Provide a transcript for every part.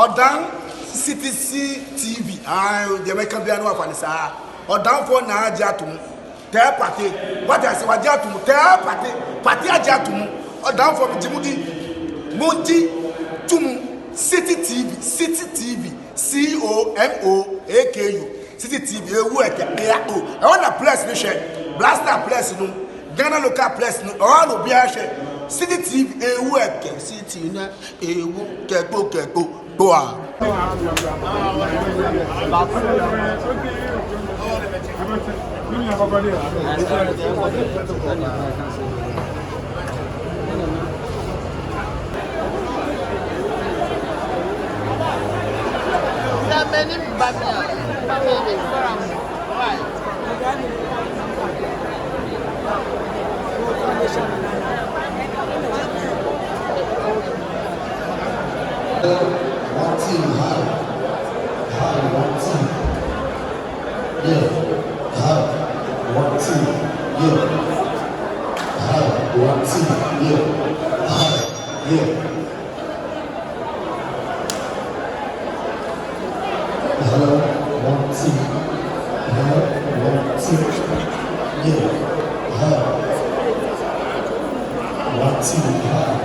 Odan CTC TV. The American piano of Anissa. Odan for na Agyapong. Tell party. What I say, Agyapong. Tell party Agyapong. Odan for Jimudi. Monti Tumu. City TV. COMOAKU. City TV. I want a place to share. Blaster place no. Ghana local place no. All no be share. City TV. City na. Keko. Boa. Many one team high, one team, yeah, high, one team, yeah, high, one team, yeah, high, yeah. Hello, one team, hello, one team, yeah, high, one team, high,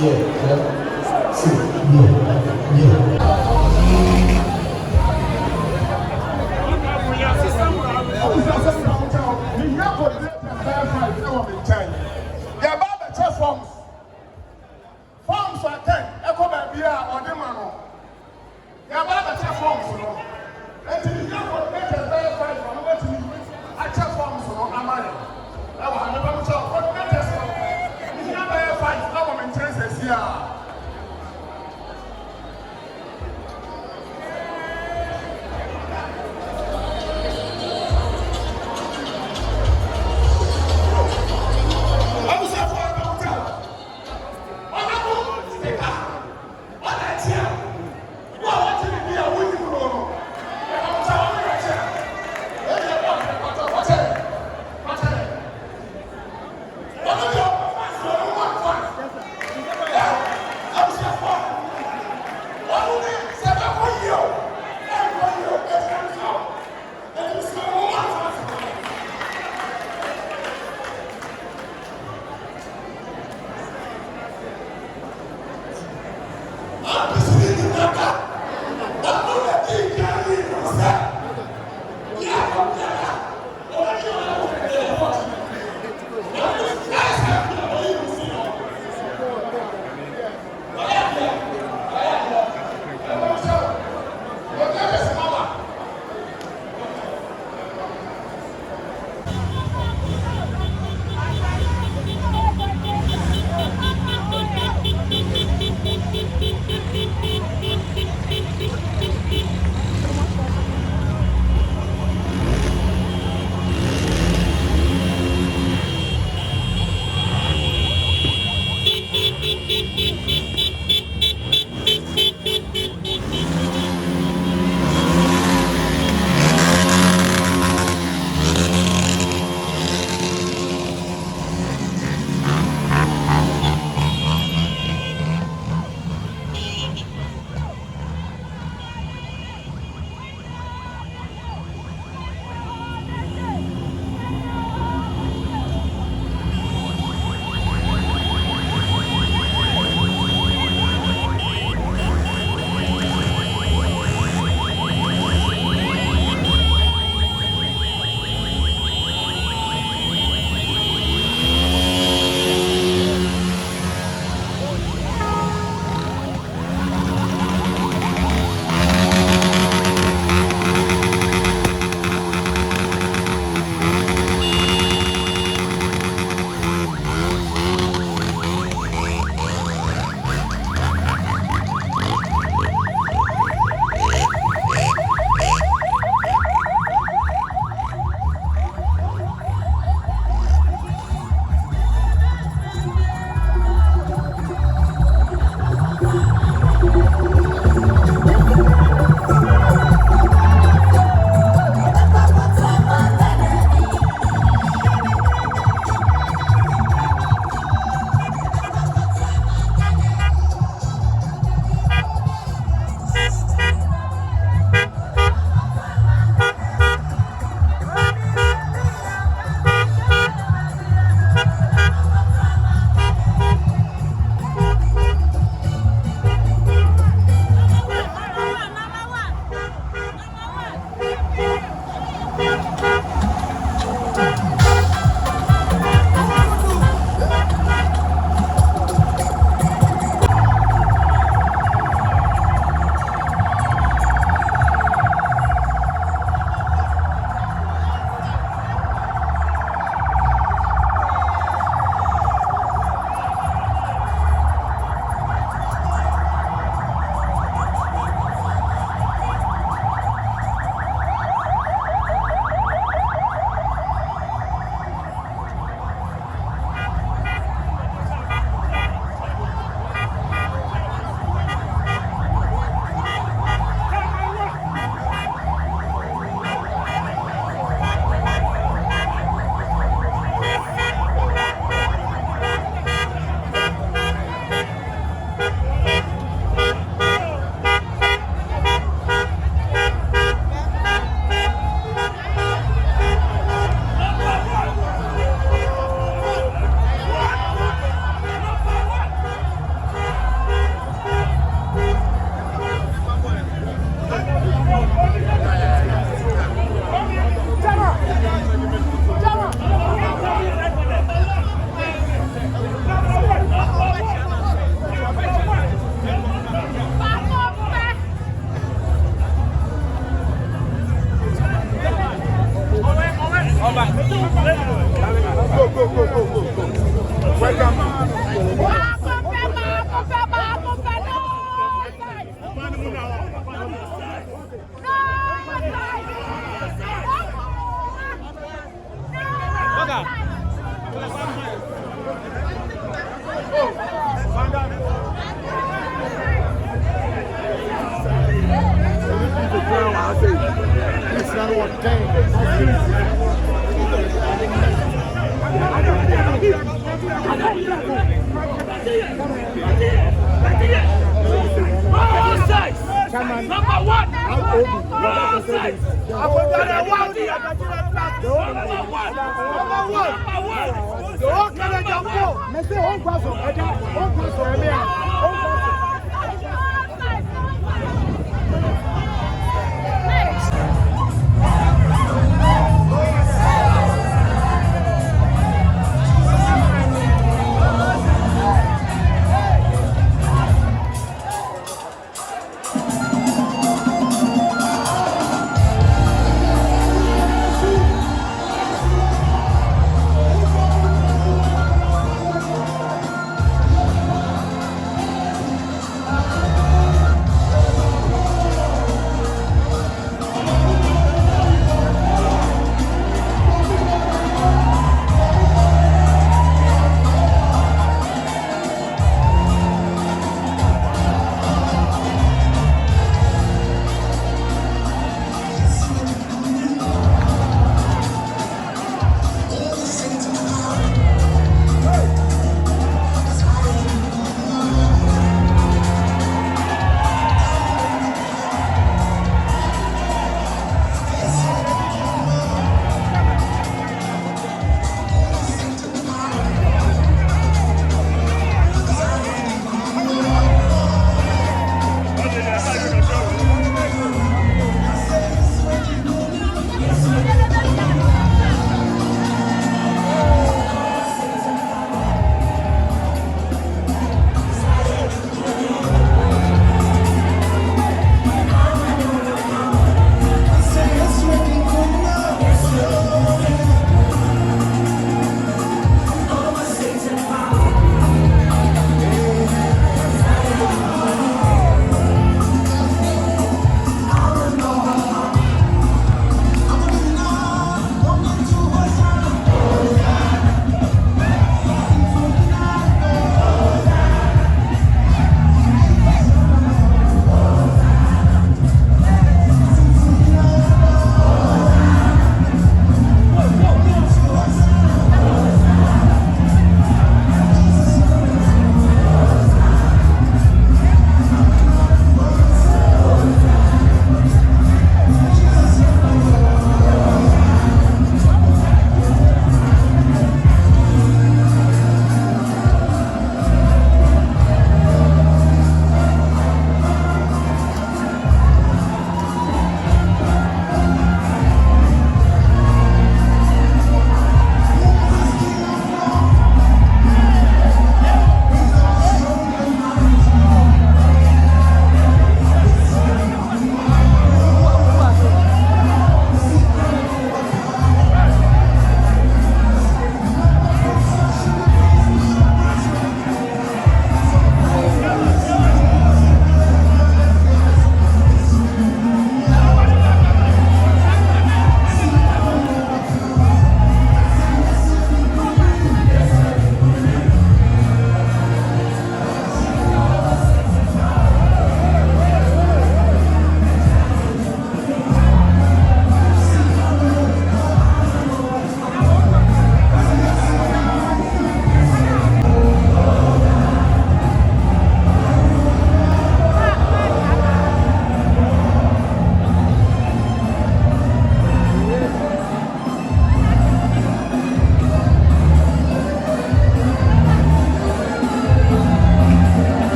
yeah, hello. Forms are 10. Echo by beer or the man. They are about the forms. And if you have to verify from what you actual forms or Amari. I will never tell what matters. If you have verified, our maintenance is here.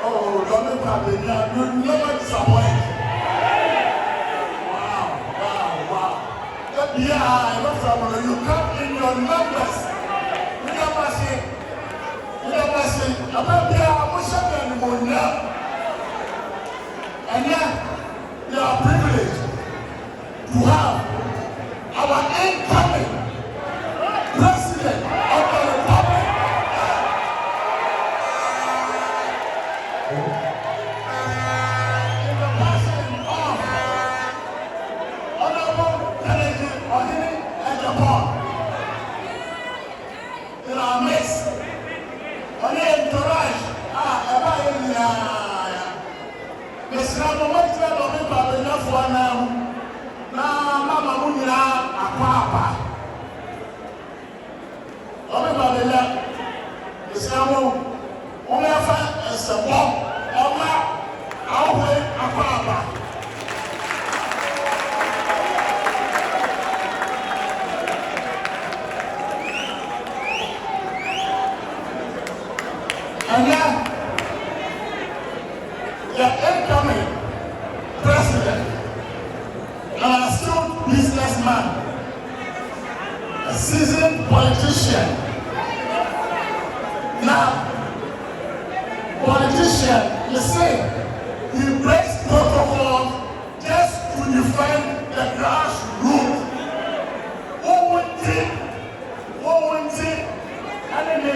Oh, don't Kwabenya, you never disappoint. Wow. Yeah, you come in your numbers. You never say, about the emotion anymore. And yet, you are privileged to have our incoming President of the Republic. In the person of Honorable Agyapong. In our midst, on the entourage, Mr. Kwabenya for now. Mama Munira Akwapa. Kwabenya, Mr. Omefa is a bomb. Akwapa. And then, the incoming president, an astute businessman, a seasoned politician. Now, politician, you see, he breaks protocol just to defend the grassroots. Who wins it? Enemy.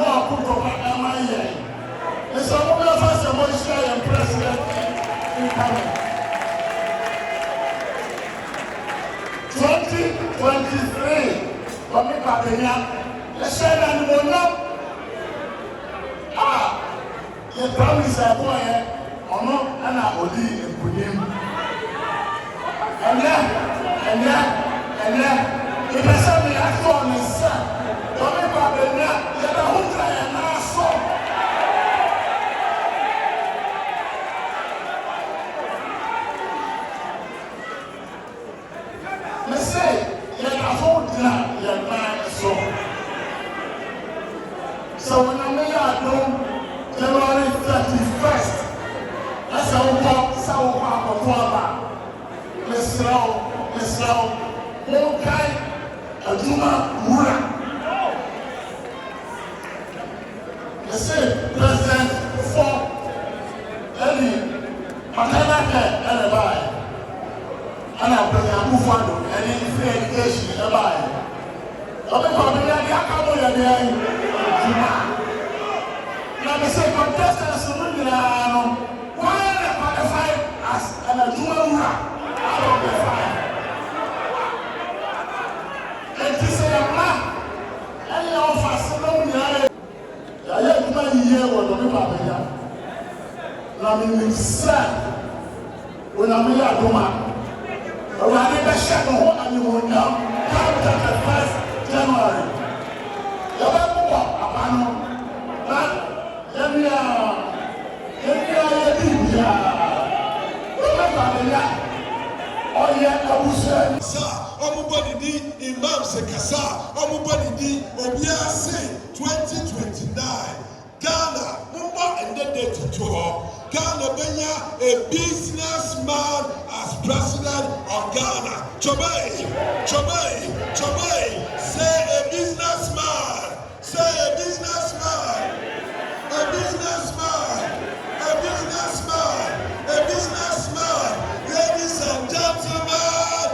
No, put on my ear. It's a woman first of all, and president incoming. 2023, Kwabenya, let's say that we will not. The promise I boy, or no, and I will leave and put him. And then, if I say me, I saw my son. Kwabenya, you're the whole time, and I saw. So when I'm here January 31st, that's how we talk, let's go, Adwoa Safo. Let's say President for any maternal care, anybody. And I'm President any free education, anybody. Kwabenya, the Agyapong, now they say contestants why are they qualified as an Adwoa out of the five? And to say a man, any of us I have my year with the Kwabenya. Now in sad when I'm here at home. I never shut the whole animal now. Come to the 1st January. Everybody di Imam Sekasa, everybody di Obiase 2029. Ghana, Mumba and the day to Ghana Benya, a businessman as president of Ghana. Chobei, say a businessman, ladies and gentlemen,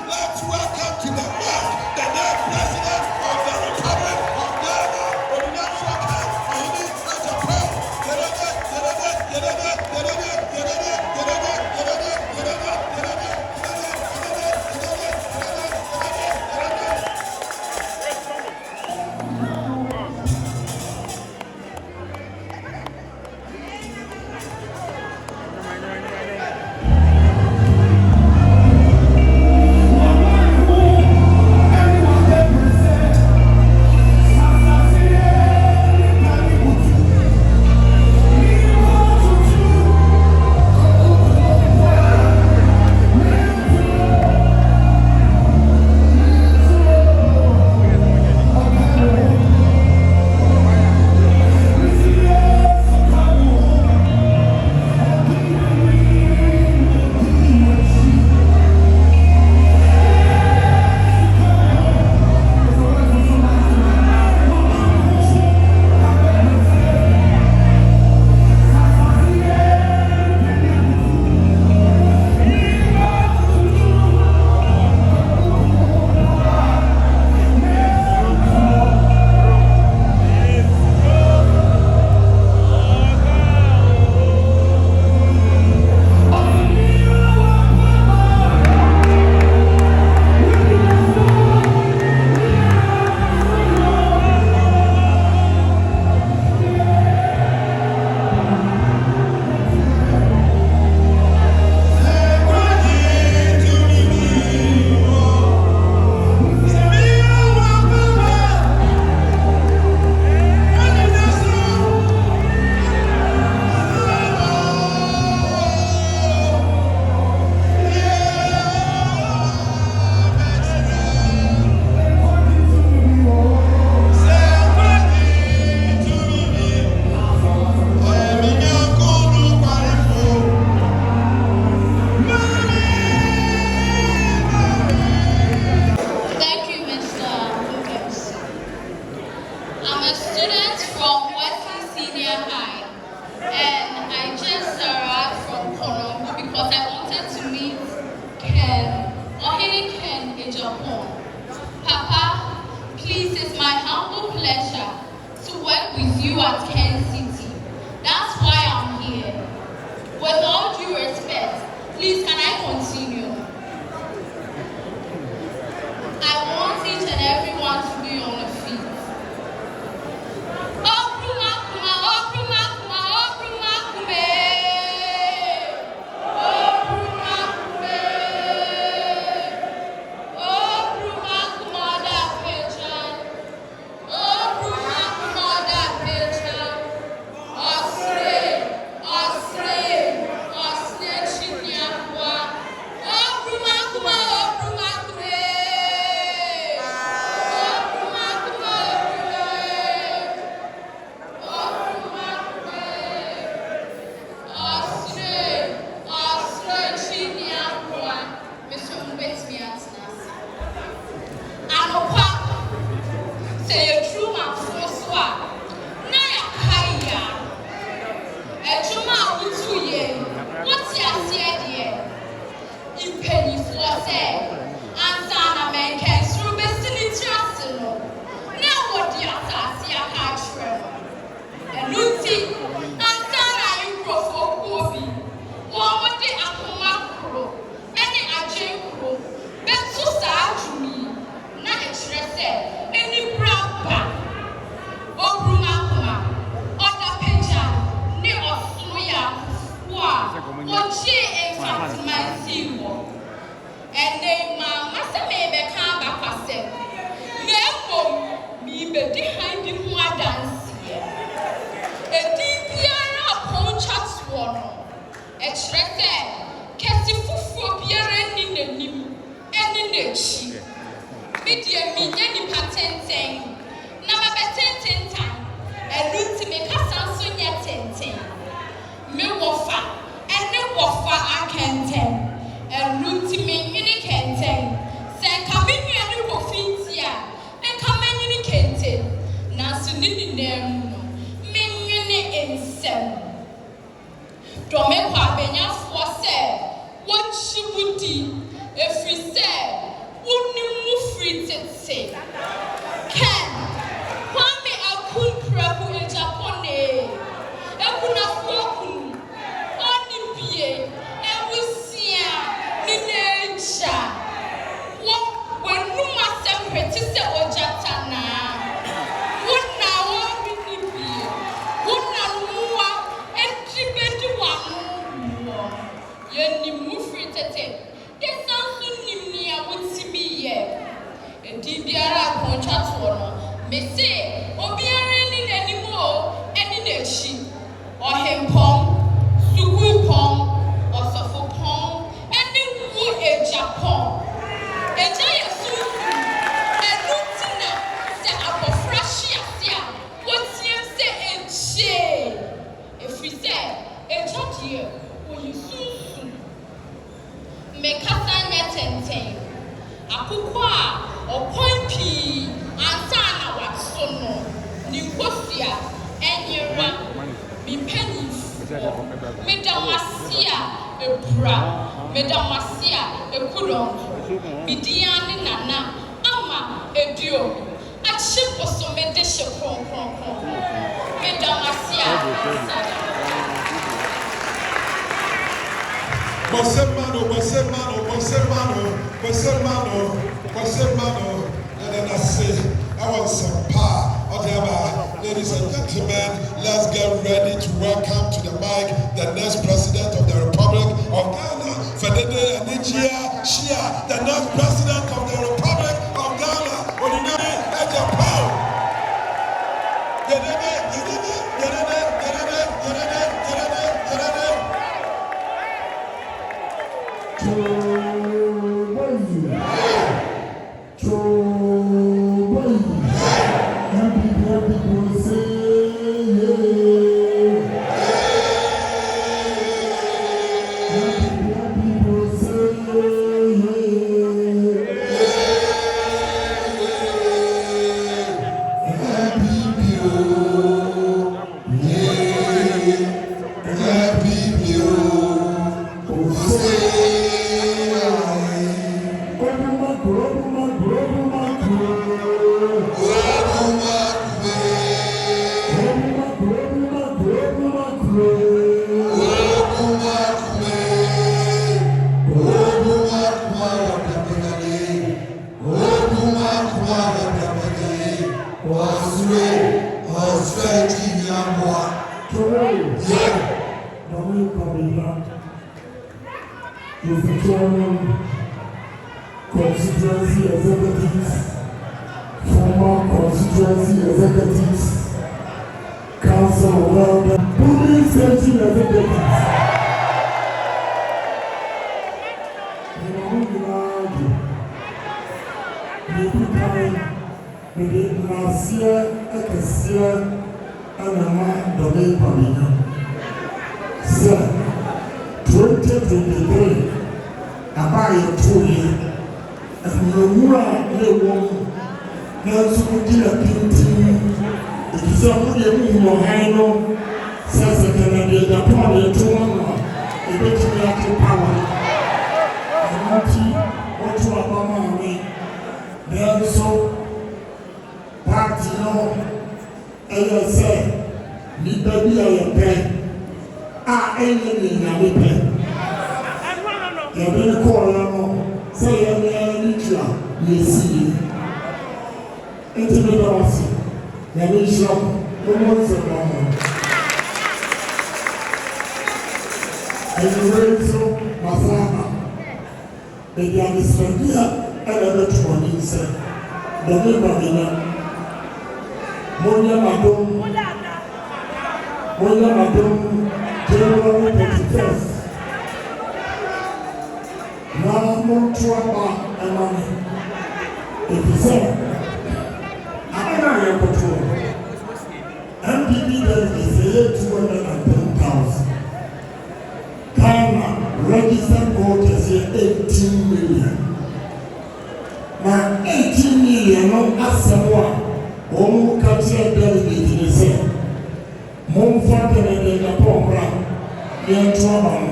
let's welcome to the man, the next president of the Republic of Ghana, Agyapong. I'm a student from Wesley Senior High, and I just arrived from Konobu because I wanted to meet Ken, Agyapong. Papa, please, it's my humble pleasure to work with you at Ken City. That's why I'm here. With all due respect, please can I continue? I want each and everyone to be on the feet. Kwabenya say, what she would do if we said, wouldn't move free to say. Ken, Kwame Akun Prabu Agyapong, Ekuna Fokun, Onibie, Ewusia, Nineja. What when Numa separate to say Ojatana? What now? Yenni mufri tete. This sounds so nimni I would see me here. And Dibiara contract one. Me say, Obiara in anymore, any nation. Or him pong, Sugu pong, or Safo pong, any woo Agyapong. A giant suit, and Lutina, say up a fresh year. What's you say a jay? If we say a jot here, will you soon? Mekasanya tenten akukwa oponpi ansana watsono ninkosia enyera mipeni medamasia ebra medamasia ekudon bidiane nana ama edio achiposo medeshe kron medamasia Bosemano, and then I say, I want some power. Okay, ladies and gentlemen, let's get ready to welcome to the mic the next president of the Republic of Ghana, Fedede Anichia Shia, the next president of the Republic of Ghana, Odinami Agyapong. Happy Constituency executives, former constituency executives, council of elders, police station executives. Last year, this year, and I'm the Kwabenya. Sir, 2023, about 2 years. And the woman, the woman, now so did a painting. It is a good in your hand, says the Canadian, the power, the 2 1, a bit of power. And what you are about me. Then so, party, as I said, the baby I pay. Anything I will pay. You're going to call say you see into the doors. Let me show the and you read so Masana. The youngest here and other 20 said, the neighbor Monia Madom, January 31st. Now, more trouble and money. If you say, I don't have control. MPP is 210,000. Ghana registered voters here 18 million. Now, 18 million no Asamoah, who captured delegate in the same. Monfort and Agyapong, near trouble.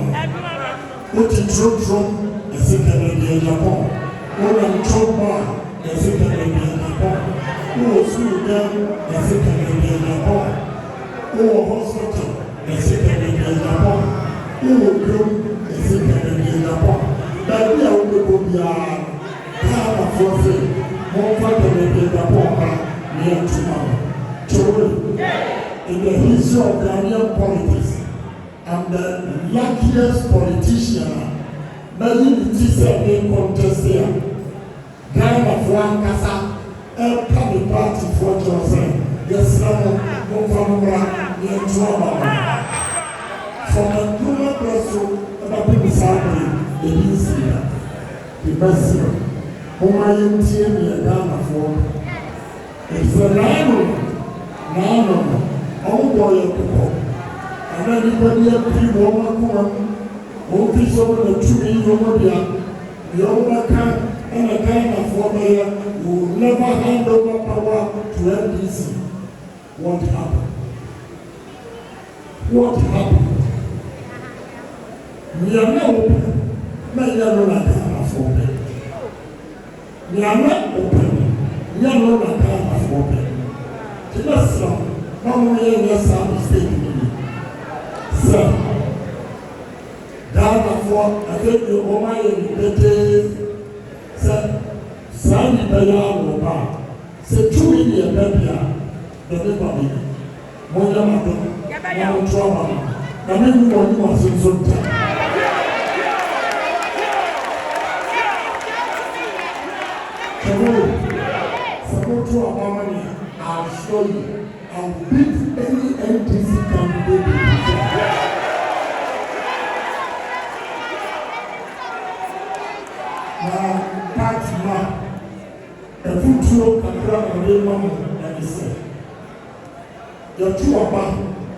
What in trouble? The second in Agyapong. What in trouble? The second in Agyapong. Who was school down? The second in Agyapong. Who was hospital? The second in Agyapong. Who was groom? The second in Agyapong. That we are going to be a kind of force. Monfort and Agyapong near tomorrow. In the history of Ghanaian politics, I'm the luckiest politician. Many politicians may contest here. Ghana for Ankasa, a public party for Johnson. Yes, no, from from a human person, about people saying, the East, the best, whom I am teaming Ghana for. It's a nano. All boy people, and everybody a pre-woman, office over the 2 million, the owner can and a kind of woman will never hand over power to NDC. What happened? What happened? We are not open. Many are not kind of woman. We are not open. We are not kind of woman. To the song. One way in your sound mistake. Sir, Ghana for I think you owe my sir, Sandy Bayam, say 2 million baby, the baby, Moya Madam, now trauma. I mean, one was in some time. Support to our money, I'll show you. I'll beat any NDC candidate. Now, party man, a future Kakra and Raymond and he said, your two about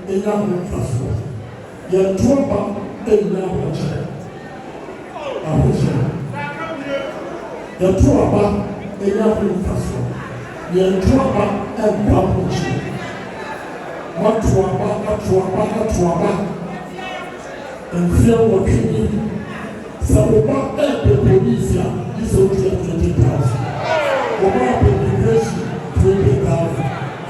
a young transport. Your two about a young child. Your two about a young transport. Your two about a young child. And fear what you need. So about the police, this is 20,000. About immigration, 20,000.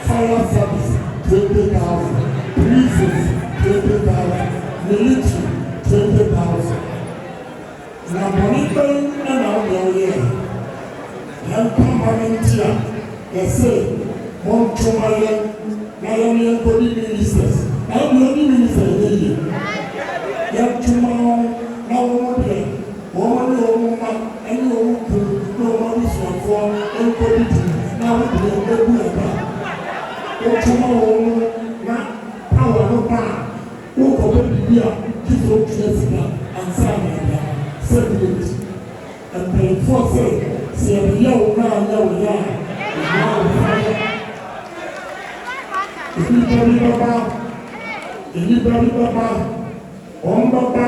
Fire service, 20,000. Police, 20,000. Military, 20,000. Now, monitoring and out there, and permanent here, they say, one Chomalian, Nigerian body ministers. I'm the only minister in the year. Young tomorrow, now one day, woman, any old pool, no one is one for any quality. Now we play a good one. Tomorrow, now, power no power. Who can be here, give up to and sign settlement. And pay for say, a young man, now, Anybody Baba, on Baba,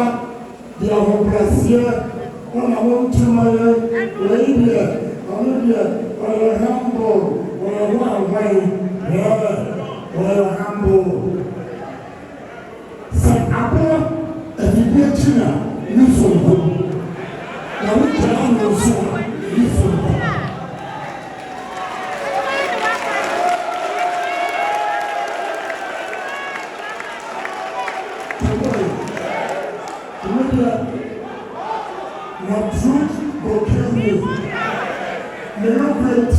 the Amobrasia, on a one to my lady, or a humble, or a one way, or a humble. Say, Apple, and the Virginia, you for home. Now we can also, you for home. Your truth will kill me. You are great.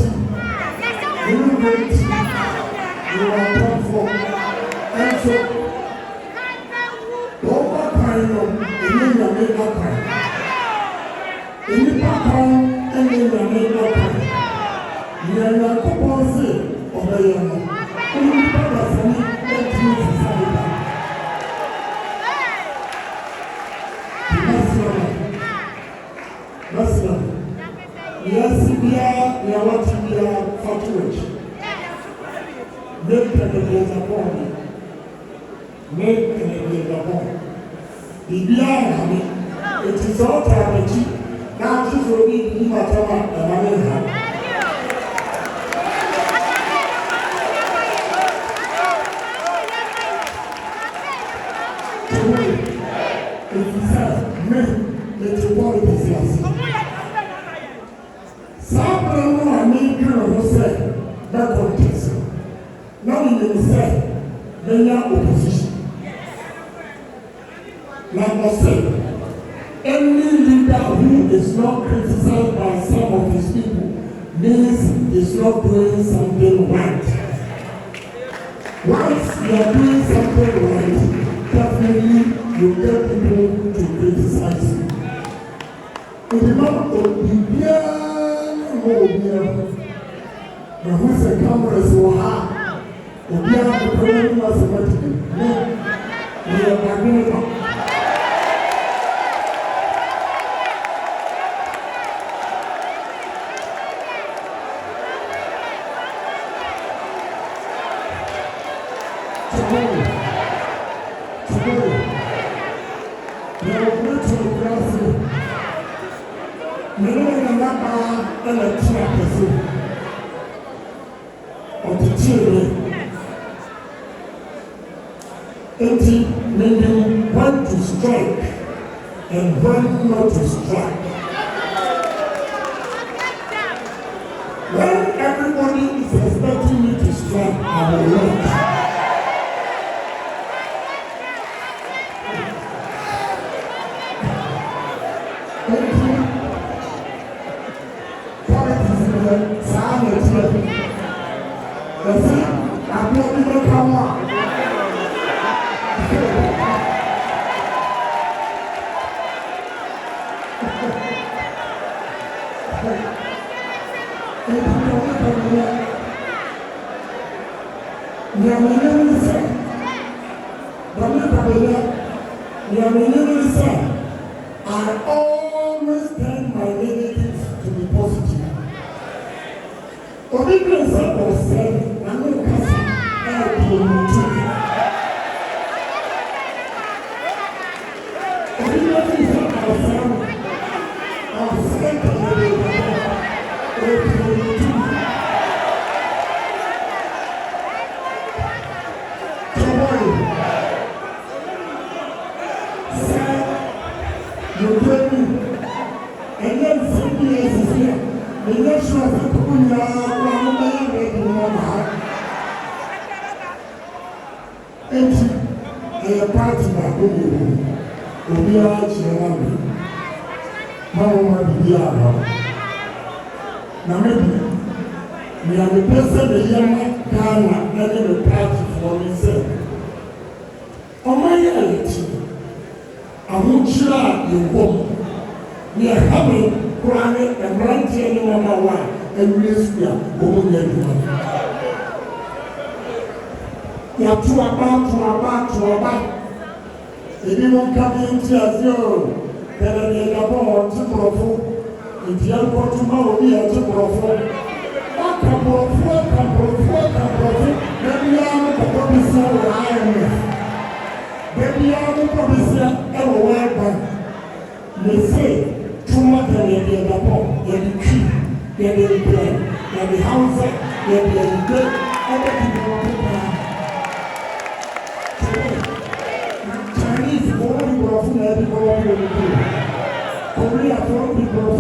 You are powerful. And so, over time, you need to make up time. You need to come and you need to make up time. You are not composing of the young. You need to have some society. Yes, we are watching the fluctuation. Make an Agyapong. Make an Agyapong. The Biara, it is all time. Now, this will be the Matama and Malaysia. It is men, it's a politics. Some I mean, you say, that contest. Now you say, they are opposition. Like I said, any leader who is not criticized by some of his people means he's not doing something right. Once you are doing something right, definitely you get people to criticize you. In the month of but who's a camera so high? The problem was a matter. No, we are not. Today, we are going to the classroom. We don't have a teacher of the children. And when to strike and when not to strike. When everybody is expecting me to strike, I will not. I always turn my negatives to be positive. Obedience was said, I know Casa help you too. Obedience is not our family. Our friend can help you too. baby. And then some years is here. The next one is to put your arm ready to mama. And a party that will be our children. Mama will be our. Now maybe. We are the person the young Ghana and the party for himself. On my reality, I won't share your home. We are having crying and ranting in my wife and we are going everyone. You are to about. If you won't come into a zero, then I need a bomb to profile. If you are going tomorrow, we are to profile. Baby, I'm probably so baby, I'm probably so they say, too much than the Agyapong, the tree, the plan, the house, the good, everything. Chinese, all people of Korea, all people of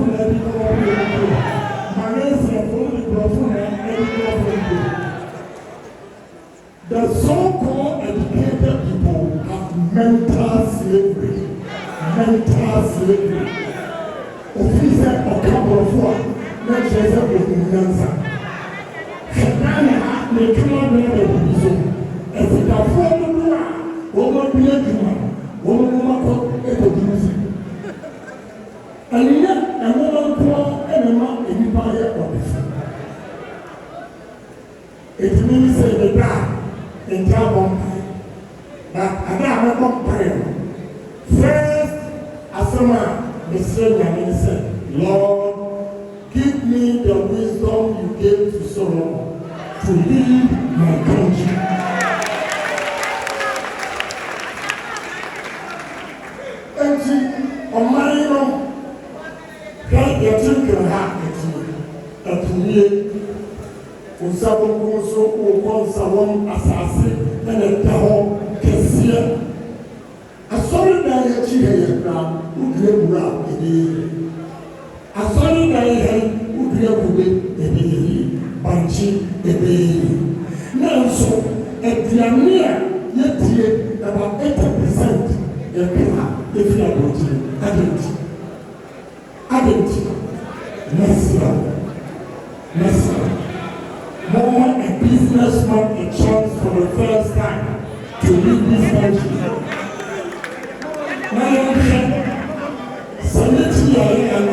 Malaysia, the so-called educated people have mental slavery. Officer or couple of one, let's say something answer. Shakana may come out with a vision. As it are for the world, woman be a human, woman a and yet, a woman poor and a man in the fire of the it means the dark in Agyapong, but I got a prayer. First, as a man, the Savior said, Lord, give me the wisdom you gave to Solomon to lead my country. And see, on my own, God, your children have it to me. Usabo so ukonsa won asase na na taho kesiya asori na ya chi ya kra udire bura ebe asori na ya udire bube ebe banchi ebe na so ediane a yetie about 80% ya kra efi aboti adenti Nessa more a businessman a chance for the first time to leave this country. Now sanity and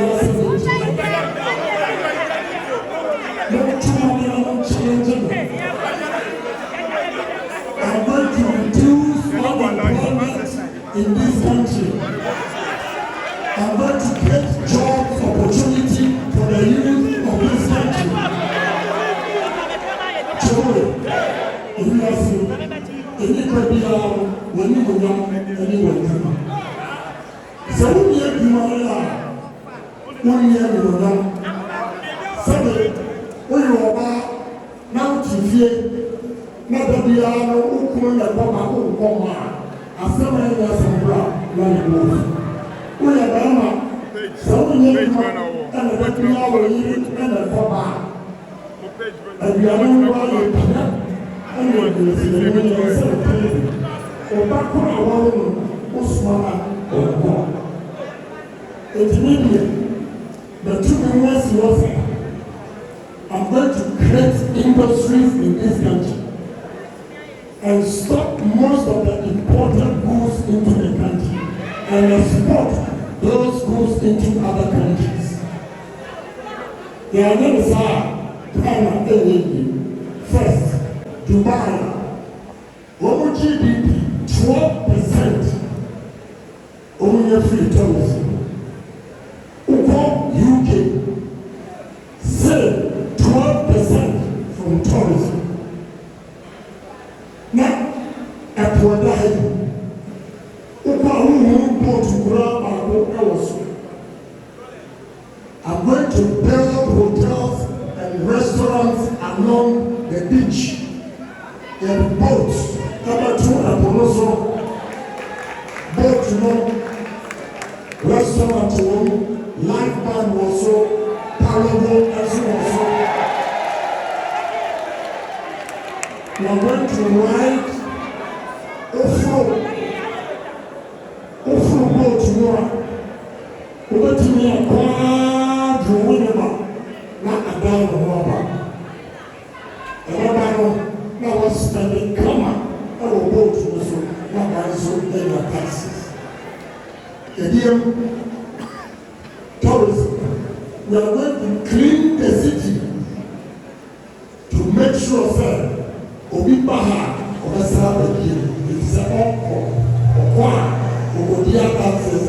I'm going to reduce unemployment in this country. I'm going to create job opportunity for the youth of this country. If you are sick, anybody when you go down, anyone can. So when you are 1 year you down. Sunday, when you are now to fear, not that we are no one that come as someone else and brought like wolf. We are Bama, so when you and the baby are eating and the papa. And we are not and we are going to see the money and celebrate. Or back on our own, Osmana or God. It's media. The two members was I'm going to create industries in this country and stop most of the imported goods into the country and export those goods into other countries. Their names are Ghana, first, Dubai, over GDP, 12%, only free tourism. UK, say 12% from tourism. Now, Adwoa Safo, I'm going to build hotels and restaurants along the beach. And boats, number 2 and boats, restaurants. restaurant live band was so parable as also. We are going to ride off-road boat tomorrow. Over to me a quad winner, not a down the rubber. The rubber now was spending comma. Our boat also not by so many taxes. The dear tourism, we are going to clean the city to make sure that Obi Baha or Saba it is a or one or the other